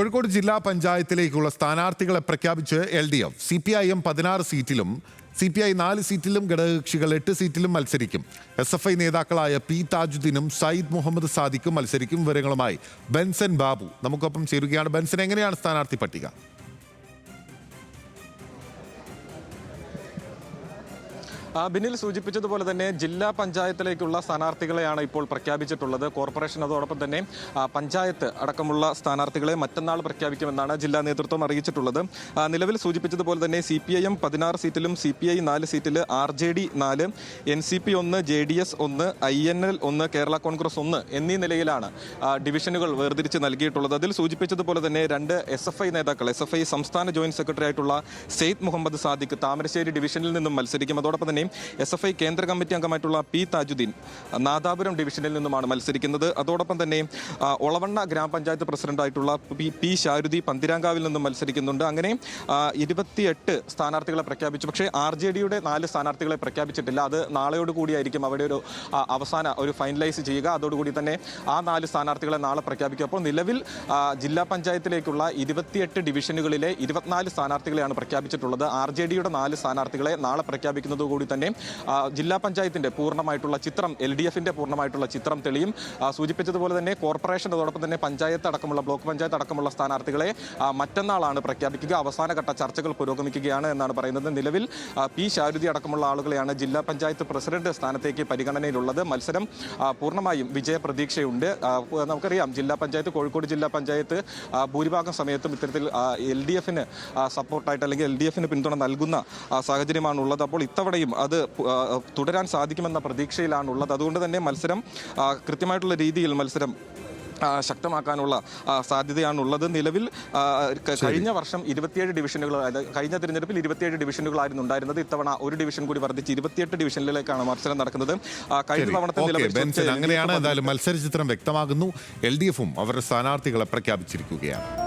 കോഴിക്കോട് ജില്ലാ പഞ്ചായത്തിലേക്കുള്ള സ്ഥാനാർത്ഥികളെ പ്രഖ്യാപിച്ച് LDF. CPIM 16 സീറ്റിലും CPI 4 സീറ്റിലും ഘടകകക്ഷികൾ 8 സീറ്റിലും മത്സരിക്കും. SFI നേതാക്കളായ P. താജുദ്ദീനും സയ്യിദ് മുഹമ്മദ് സാദിഖും മത്സരിക്കും. വിവരങ്ങളുമായി ബെൻസൻ ബാബു നമുക്കൊപ്പം ചേരുകയാണ്. ബെൻസൻ, എങ്ങനെയാണ് സ്ഥാനാർത്ഥി പട്ടിക? ബിന്നിൽ സൂചിപ്പിച്ചതുപോലെ തന്നെ ജില്ലാ പഞ്ചായത്തിലേക്കുള്ള സ്ഥാനാർത്ഥികളെയാണ് ഇപ്പോൾ പ്രഖ്യാപിച്ചിട്ടുള്ളത്. കോർപ്പറേഷൻ അതോടൊപ്പം തന്നെ പഞ്ചായത്ത് അടക്കമുള്ള സ്ഥാനാർത്ഥികളെ മറ്റന്നാൾ പ്രഖ്യാപിക്കുമെന്നാണ് ജില്ലാ നേതൃത്വം അറിയിച്ചിട്ടുള്ളത്. നിലവിൽ സൂചിപ്പിച്ചതുപോലെ തന്നെ CPIM 16 സീറ്റിലും CPI 4 സീറ്റിൽ RJD 4, NCP 1, JDS 1, INL 1, Kerala Congress 1 എന്നീ നിലയിലാണ് ഡിവിഷനുകൾ വേർതിരിച്ച് നൽകിയിട്ടുള്ളത്. അതിൽ സൂചിപ്പിച്ചതുപോലെ തന്നെ 2 SFI നേതാക്കൾ, SFI സംസ്ഥാന ജോയിന്റ് സെക്രട്ടറി ആയിട്ടുള്ള സയ്യിദ് മുഹമ്മദ് സാദിഖ് താമരശ്ശേരി ഡിവിഷനിൽ നിന്നും മത്സരിക്കും. അതോടൊപ്പം തന്നെ SFI കേന്ദ്ര കമ്മിറ്റി അംഗമായിട്ടുള്ള P. താജുദ്ദീൻ നാദാപുരം ഡിവിഷനിൽ നിന്നുമാണ് മത്സരിക്കുന്നത്. അതോടൊപ്പം തന്നെ ഒളവണ്ണ ഗ്രാമപഞ്ചായത്ത് പ്രസിഡന്റായിട്ടുള്ള P. ഷാരുദി പന്തിരാങ്കാവിൽ നിന്നും മത്സരിക്കുന്നുണ്ട്. അങ്ങനെ 28 സ്ഥാനാർത്ഥികളെ പ്രഖ്യാപിച്ചു. പക്ഷേ RJDയുടെ 4 സ്ഥാനാർത്ഥികളെ പ്രഖ്യാപിച്ചിട്ടില്ല. അത് നാളെയോട് കൂടിയായിരിക്കും അവിടെ ഒരു ഫൈനലൈസ് ചെയ്യുക. അതോടുകൂടി തന്നെ ആ 4 സ്ഥാനാർത്ഥികളെ നാളെ പ്രഖ്യാപിക്കും. അപ്പോൾ നിലവിൽ ജില്ലാ പഞ്ചായത്തിലേക്കുള്ള 28 ഡിവിഷനുകളിലെ 24 സ്ഥാനാർത്ഥികളെയാണ് പ്രഖ്യാപിച്ചിട്ടുള്ളത്. RJDയുടെ 4 സ്ഥാനാർത്ഥികളെ നാളെ പ്രഖ്യാപിക്കുന്നതോടുകൂടി തന്നെ ജില്ലാ പഞ്ചായത്തിന്റെ പൂർണ്ണമായിട്ടുള്ള ചിത്രം, LDFന്റെ പൂർണ്ണമായിട്ടുള്ള ചിത്രം തെളിയും. സൂചിപ്പിച്ചതുപോലെ തന്നെ കോർപ്പറേഷൻ അതോടൊപ്പം തന്നെ പഞ്ചായത്ത് അടക്കമുള്ള ബ്ലോക്ക് പഞ്ചായത്ത് അടക്കമുള്ള സ്ഥാനാർത്ഥികളെ മറ്റന്നാളാണ് പ്രഖ്യാപിക്കുക. അവസാനഘട്ട ചർച്ചകൾ പുരോഗമിക്കുകയാണ് എന്നാണ് പറയുന്നത്. നിലവിൽ P. ഷാരുദി അടക്കമുള്ള ആളുകളെയാണ് ജില്ലാ പഞ്ചായത്ത് പ്രസിഡന്റ് സ്ഥാനത്തേക്ക് പരിഗണനയിലുള്ളത്. മത്സരം പൂർണ്ണമായും വിജയപ്രതീക്ഷയുണ്ട്. നമുക്കറിയാം, ജില്ലാ പഞ്ചായത്ത്, കോഴിക്കോട് ജില്ലാ പഞ്ചായത്ത് ഭൂരിഭാഗം സമയത്തും ഇത്തരത്തിൽ LDFന് സപ്പോർട്ടായിട്ട് അല്ലെങ്കിൽ LDFന് പിന്തുണ നൽകുന്ന സാഹചര്യമാണുള്ളത്. അപ്പോൾ ഇത്തവണയും അത് തുടരാൻ സാധിക്കുമെന്ന പ്രതീക്ഷയിലാണുള്ളത്. അതുകൊണ്ട് തന്നെ മത്സരം കൃത്യമായിട്ടുള്ള രീതിയിൽ ശക്തമാക്കാനുള്ള സാധ്യതയാണുള്ളത്. നിലവിൽ കഴിഞ്ഞ വർഷം 27 ഡിവിഷനുകൾ, കഴിഞ്ഞ തിരഞ്ഞെടുപ്പിൽ 27 ഡിവിഷനുകളായിരുന്നു ഉണ്ടായിരുന്നത്. ഇത്തവണ ഒരു ഡിവിഷൻ കൂടി വർദ്ധിച്ച് 28 ഡിവിഷനിലേക്കാണ് മത്സരം നടക്കുന്നത്. കഴിഞ്ഞ തവണത്തെ അങ്ങനെയാണ്. എന്തായാലും മത്സര ചിത്രം വ്യക്തമാകുന്നു. LDFും അവരുടെ സ്ഥാനാർത്ഥികളെ പ്രഖ്യാപിച്ചിരിക്കുകയാണ്.